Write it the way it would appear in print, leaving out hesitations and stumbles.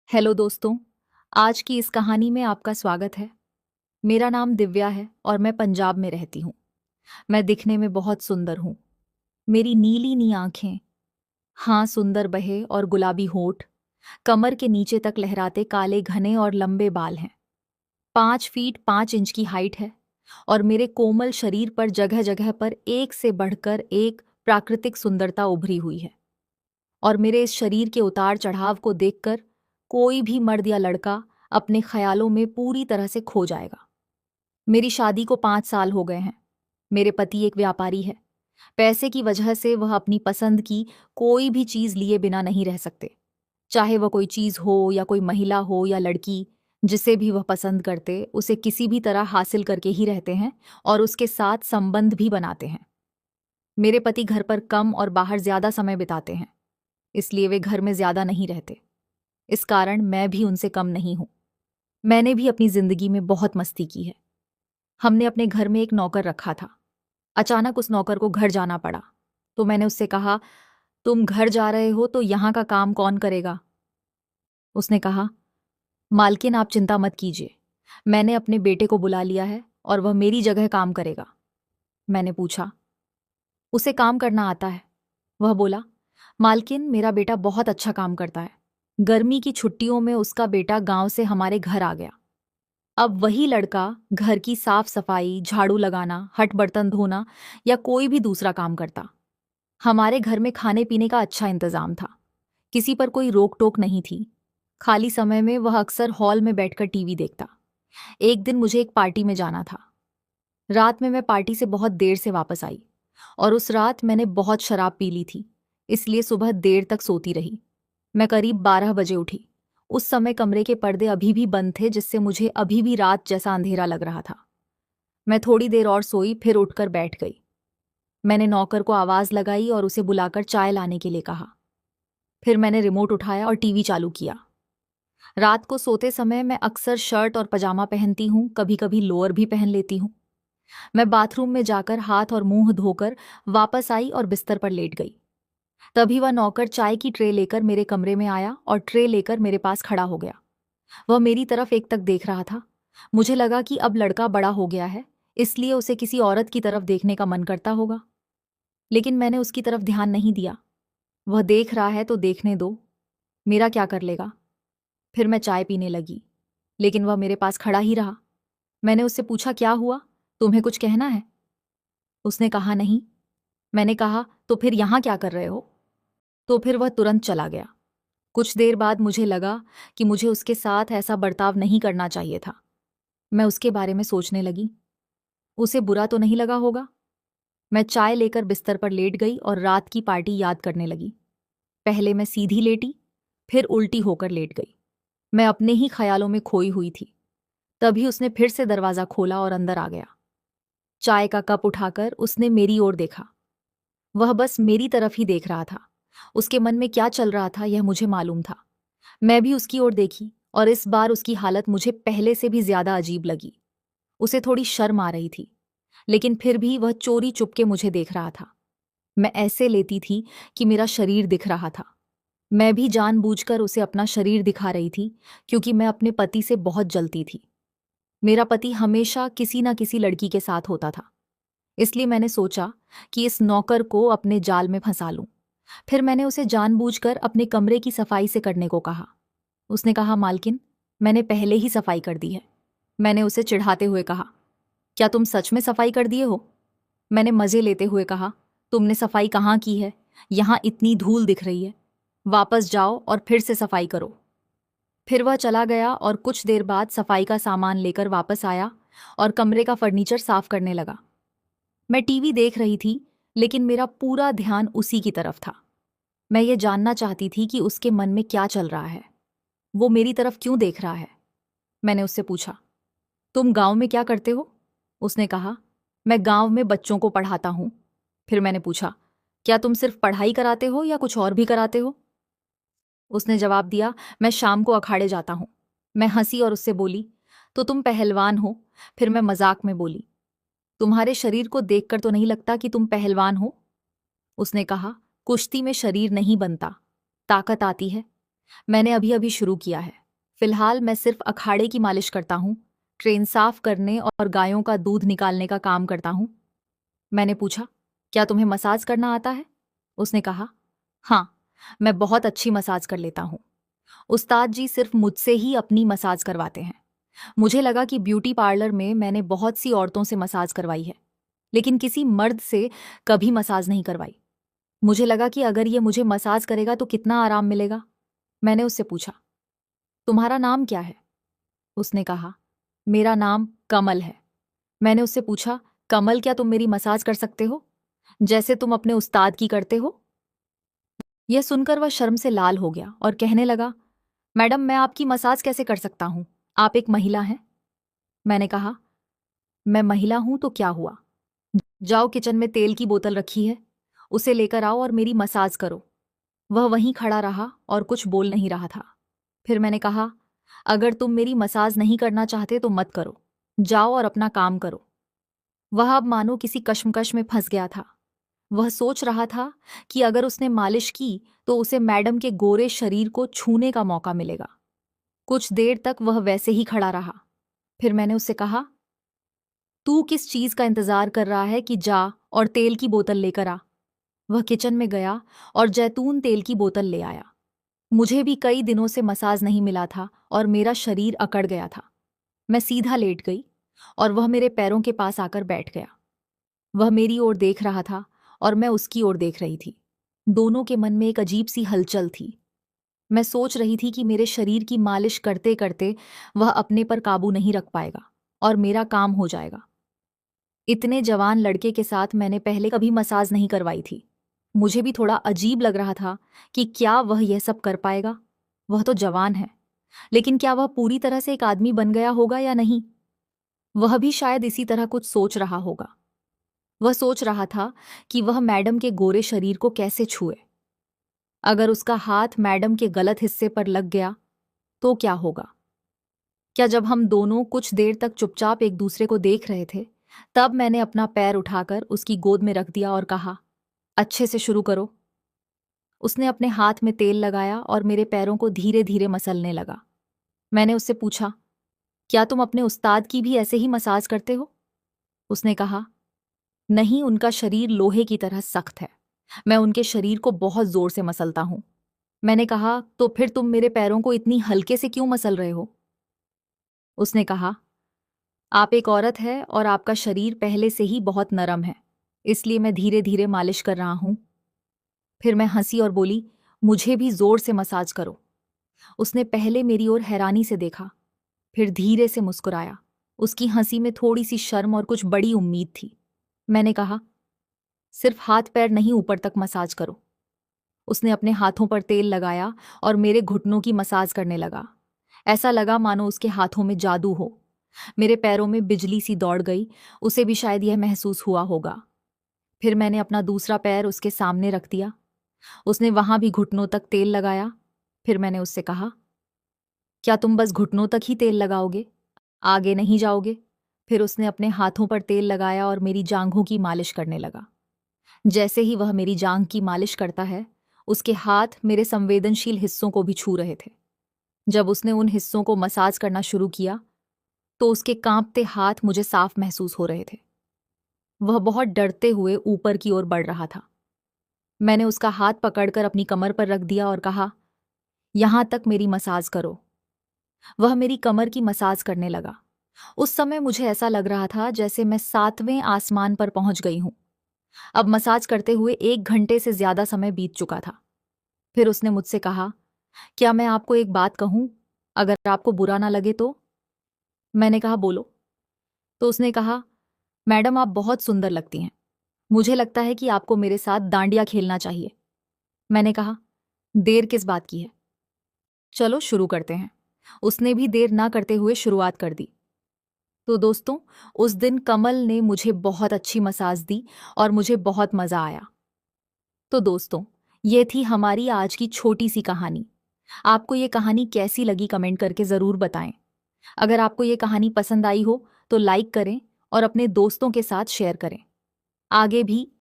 Hello दोस्तों। आज की इस कहानी में आपका स्वागत है। मेरा नाम दिव्या है और मैं पंजाब में रहती हूँ। मैं दिखने में बहुत सुंदर हूँ। मेरी नीली नी आंखें, हाँ सुंदर बहे और गुलाबी होठ, कमर के नीचे तक लहराते काले घने और लंबे बाल हैं। 5 फीट 5 इंच की हाइट है और मेरे कोमल शरीर पर जगह जगह पर एक से बढ़कर एक प्राकृतिक सुंदरता उभरी हुई है। और मेरे इस शरीर के उतार चढ़ाव को देखकर कोई भी मर्द या लड़का अपने ख्यालों में पूरी तरह से खो जाएगा। मेरी शादी को 5 साल हो गए हैं। मेरे पति एक व्यापारी है। पैसे की वजह से वह अपनी पसंद की कोई भी चीज लिए बिना नहीं रह सकते। चाहे वह कोई चीज हो या कोई महिला हो या लड़की, जिसे भी वह पसंद करते उसे किसी भी तरह हासिल करके ही रहते हैं और उसके साथ संबंध भी बनाते हैं। मेरे पति घर पर कम और बाहर ज्यादा समय बिताते हैं, इसलिए वे घर में ज्यादा नहीं रहते। इस कारण मैं भी उनसे कम नहीं हूं। मैंने भी अपनी जिंदगी में बहुत मस्ती की है। हमने अपने घर में एक नौकर रखा था। अचानक उस नौकर को घर जाना पड़ा, तो मैंने उससे कहा, तुम घर जा रहे हो तो यहां का काम कौन करेगा? उसने कहा, मालकिन आप चिंता मत कीजिए, मैंने अपने बेटे को बुला लिया है और वह मेरी जगह काम करेगा। मैंने पूछा, उसे काम करना आता है? वह बोला, मालकिन मेरा बेटा बहुत अच्छा काम करता है। गर्मी की छुट्टियों में उसका बेटा गांव से हमारे घर आ गया। अब वही लड़का घर की साफ सफाई, झाड़ू लगाना, हट बर्तन धोना या कोई भी दूसरा काम करता। हमारे घर में खाने पीने का अच्छा इंतजाम था। किसी पर कोई रोक टोक नहीं थी। खाली समय में वह अक्सर हॉल में बैठकर टीवी देखता। एक दिन मुझे एक पार्टी में जाना था। रात में मैं पार्टी से बहुत देर से वापस आई और उस रात मैंने बहुत शराब पी ली थी, इसलिए सुबह देर तक सोती रही। मैं करीब 12 बजे उठी। उस समय कमरे के पर्दे अभी भी बंद थे, जिससे मुझे अभी भी रात जैसा अंधेरा लग रहा था। मैं थोड़ी देर और सोई, फिर उठकर बैठ गई। मैंने नौकर को आवाज लगाई और उसे बुलाकर चाय लाने के लिए कहा। फिर मैंने रिमोट उठाया और टीवी चालू किया। रात को सोते समय मैं अक्सर शर्ट और पजामा पहनती हूँ, कभी कभी लोअर भी पहन लेती हूँ। मैं बाथरूम में जाकर हाथ और मुंह धोकर वापस आई और बिस्तर पर लेट गई। तभी वह नौकर चाय की ट्रे लेकर मेरे कमरे में आया और ट्रे लेकर मेरे पास खड़ा हो गया। वह मेरी तरफ एकटक देख रहा था। मुझे लगा कि अब लड़का बड़ा हो गया है, इसलिए उसे किसी औरत की तरफ देखने का मन करता होगा। लेकिन मैंने उसकी तरफ ध्यान नहीं दिया। वह देख रहा है तो देखने दो, मेरा क्या कर लेगा। फिर मैं चाय पीने लगी, लेकिन वह मेरे पास खड़ा ही रहा। मैंने उससे पूछा, क्या हुआ, तुम्हें कुछ कहना है? उसने कहा, नहीं। मैंने कहा, तो फिर यहां क्या कर रहे हो? तो फिर वह तुरंत चला गया। कुछ देर बाद मुझे लगा कि मुझे उसके साथ ऐसा बर्ताव नहीं करना चाहिए था। मैं उसके बारे में सोचने लगी, उसे बुरा तो नहीं लगा होगा। मैं चाय लेकर बिस्तर पर लेट गई और रात की पार्टी याद करने लगी। पहले मैं सीधी लेटी, फिर उल्टी होकर लेट गई। मैं अपने ही ख्यालों में खोई हुई थी। तभी उसने फिर से दरवाजा खोला और अंदर आ गया। चाय का कप उठाकर उसने मेरी ओर देखा। वह बस मेरी तरफ ही देख रहा था। उसके मन में क्या चल रहा था यह मुझे मालूम था। मैं भी उसकी ओर देखी और इस बार उसकी हालत मुझे पहले से भी ज्यादा अजीब लगी। उसे थोड़ी शर्म आ रही थी, लेकिन फिर भी वह चोरी चुपके मुझे देख रहा था। मैं ऐसे लेती थी कि मेरा शरीर दिख रहा था। मैं भी जानबूझकर उसे अपना शरीर दिखा रही थी, क्योंकि मैं अपने पति से बहुत जलती थी। मेरा पति हमेशा किसी न किसी लड़की के साथ होता था, इसलिए मैंने सोचा कि इस नौकर को अपने जाल में फंसा लूं। फिर मैंने उसे जानबूझकर अपने कमरे की सफाई से करने को कहा। उसने कहा, मालकिन मैंने पहले ही सफाई कर दी है। मैंने उसे चिढ़ाते हुए कहा, क्या तुम सच में सफाई कर दिए हो? मैंने मजे लेते हुए कहा, तुमने सफाई कहाँ की है? यहां इतनी धूल दिख रही है। वापस जाओ और फिर से सफाई करो। फिर वह चला गया और कुछ देर बाद सफाई का सामान लेकर वापस आया और कमरे का फर्नीचर साफ करने लगा। मैं टीवी देख रही थी, लेकिन मेरा पूरा ध्यान उसी की तरफ था। मैं ये जानना चाहती थी कि उसके मन में क्या चल रहा है, वो मेरी तरफ क्यों देख रहा है। मैंने उससे पूछा, तुम गांव में क्या करते हो? उसने कहा, मैं गांव में बच्चों को पढ़ाता हूं। फिर मैंने पूछा, क्या तुम सिर्फ पढ़ाई कराते हो या कुछ और भी कराते हो? उसने जवाब दिया, मैं शाम को अखाड़े जाता हूं। मैं हंसी और उससे बोली, तो तुम पहलवान हो? फिर मैं मजाक में बोली, तुम्हारे शरीर को देखकर तो नहीं लगता कि तुम पहलवान हो। उसने कहा, कुश्ती में शरीर नहीं बनता, ताकत आती है। मैंने अभी अभी शुरू किया है। फिलहाल मैं सिर्फ अखाड़े की मालिश करता हूँ, ट्रेन साफ करने और गायों का दूध निकालने का काम करता हूँ। मैंने पूछा, क्या तुम्हें मसाज करना आता है? उसने कहा, हाँ, मैं बहुत अच्छी मसाज कर लेता हूँ। उस्ताद जी सिर्फ मुझसे ही अपनी मसाज करवाते हैं। मुझे लगा कि ब्यूटी पार्लर में मैंने बहुत सी औरतों से मसाज करवाई है, लेकिन किसी मर्द से कभी मसाज नहीं करवाई। मुझे लगा कि अगर ये मुझे मसाज करेगा तो कितना आराम मिलेगा। मैंने उससे पूछा, तुम्हारा नाम क्या है? उसने कहा, मेरा नाम कमल है। मैंने उससे पूछा, कमल, क्या तुम मेरी मसाज कर सकते हो जैसे तुम अपने उस्ताद की करते हो? यह सुनकर वह शर्म से लाल हो गया और कहने लगा, मैडम, मैं आपकी मसाज कैसे कर सकता हूं? आप एक महिला हैं। मैंने कहा, मैं महिला हूं तो क्या हुआ? जाओ, किचन में तेल की बोतल रखी है, उसे लेकर आओ और मेरी मसाज करो। वह वहीं खड़ा रहा और कुछ बोल नहीं रहा था। फिर मैंने कहा, अगर तुम मेरी मसाज नहीं करना चाहते तो मत करो, जाओ और अपना काम करो। वह अब मानो किसी कश्मकश में फंस गया था। वह सोच रहा था कि अगर उसने मालिश की तो उसे मैडम के गोरे शरीर को छूने का मौका मिलेगा। कुछ देर तक वह वैसे ही खड़ा रहा। फिर मैंने उससे कहा, तू किस चीज का इंतजार कर रहा है कि जा और तेल की बोतल लेकर आ। वह किचन में गया और जैतून तेल की बोतल ले आया। मुझे भी कई दिनों से मसाज नहीं मिला था और मेरा शरीर अकड़ गया था। मैं सीधा लेट गई और वह मेरे पैरों के पास आकर बैठ गया। वह मेरी ओर देख रहा था और मैं उसकी ओर देख रही थी। दोनों के मन में एक अजीब सी हलचल थी। मैं सोच रही थी कि मेरे शरीर की मालिश करते करते वह अपने पर काबू नहीं रख पाएगा और मेरा काम हो जाएगा। इतने जवान लड़के के साथ मैंने पहले कभी मसाज नहीं करवाई थी। मुझे भी थोड़ा अजीब लग रहा था कि क्या वह यह सब कर पाएगा। वह तो जवान है, लेकिन क्या वह पूरी तरह से एक आदमी बन गया होगा या नहीं? वह भी शायद इसी तरह कुछ सोच रहा होगा। वह सोच रहा था कि वह मैडम के गोरे शरीर को कैसे छुए। अगर उसका हाथ मैडम के गलत हिस्से पर लग गया तो क्या होगा? क्या जब हम दोनों कुछ देर तक चुपचाप एक दूसरे को देख रहे थे, तब मैंने अपना पैर उठाकर उसकी गोद में रख दिया और कहा, अच्छे से शुरू करो। उसने अपने हाथ में तेल लगाया और मेरे पैरों को धीरे धीरे मसलने लगा। मैंने उससे पूछा, क्या तुम अपने उस्ताद की भी ऐसे ही मसाज करते हो? उसने कहा, नहीं, उनका शरीर लोहे की तरह सख्त है। मैं उनके शरीर को बहुत जोर से मसलता हूं। मैंने कहा, तो फिर तुम मेरे पैरों को इतनी हल्के से क्यों मसल रहे हो? उसने कहा, आप एक औरत है और आपका शरीर पहले से ही बहुत नरम है, इसलिए मैं धीरे धीरे मालिश कर रहा हूं। फिर मैं हंसी और बोली, मुझे भी जोर से मसाज करो। उसने पहले मेरी ओर हैरानी से देखा, फिर धीरे से मुस्कुराया। उसकी हंसी में थोड़ी सी शर्म और कुछ बड़ी उम्मीद थी। मैंने कहा, सिर्फ हाथ पैर नहीं, ऊपर तक मसाज करो। उसने अपने हाथों पर तेल लगाया और मेरे घुटनों की मसाज करने लगा। ऐसा लगा मानो उसके हाथों में जादू हो। मेरे पैरों में बिजली सी दौड़ गई। उसे भी शायद यह महसूस हुआ होगा। फिर मैंने अपना दूसरा पैर उसके सामने रख दिया। उसने वहां भी घुटनों तक तेल लगाया। फिर मैंने उससे कहा, क्या तुम बस घुटनों तक ही तेल लगाओगे, आगे नहीं जाओगे? फिर उसने अपने हाथों पर तेल लगाया और मेरी जांघों की मालिश करने लगा। जैसे ही वह मेरी जांघ की मालिश करता है, उसके हाथ मेरे संवेदनशील हिस्सों को भी छू रहे थे। जब उसने उन हिस्सों को मसाज करना शुरू किया तो उसके कांपते हाथ मुझे साफ महसूस हो रहे थे। वह बहुत डरते हुए ऊपर की ओर बढ़ रहा था। मैंने उसका हाथ पकड़कर अपनी कमर पर रख दिया और कहा, यहां तक मेरी मसाज करो। वह मेरी कमर की मसाज करने लगा। उस समय मुझे ऐसा लग रहा था जैसे मैं 7वें आसमान पर पहुंच गई हूं। अब मसाज करते हुए 1 घंटे से ज्यादा समय बीत चुका था। फिर उसने मुझसे कहा, क्या मैं आपको एक बात कहूं, अगर आपको बुरा ना लगे तो? मैंने कहा, बोलो। तो उसने कहा, मैडम, आप बहुत सुंदर लगती हैं। मुझे लगता है कि आपको मेरे साथ डांडिया खेलना चाहिए। मैंने कहा, देर किस बात की है, चलो शुरू करते हैं। उसने भी देर ना करते हुए शुरुआत कर दी। तो दोस्तों, उस दिन कमल ने मुझे बहुत अच्छी मसाज दी और मुझे बहुत मजा आया। तो दोस्तों, ये थी हमारी आज की छोटी सी कहानी। आपको ये कहानी कैसी लगी कमेंट करके ज़रूर बताएं। अगर आपको ये कहानी पसंद आई हो तो लाइक करें और अपने दोस्तों के साथ शेयर करें। आगे भी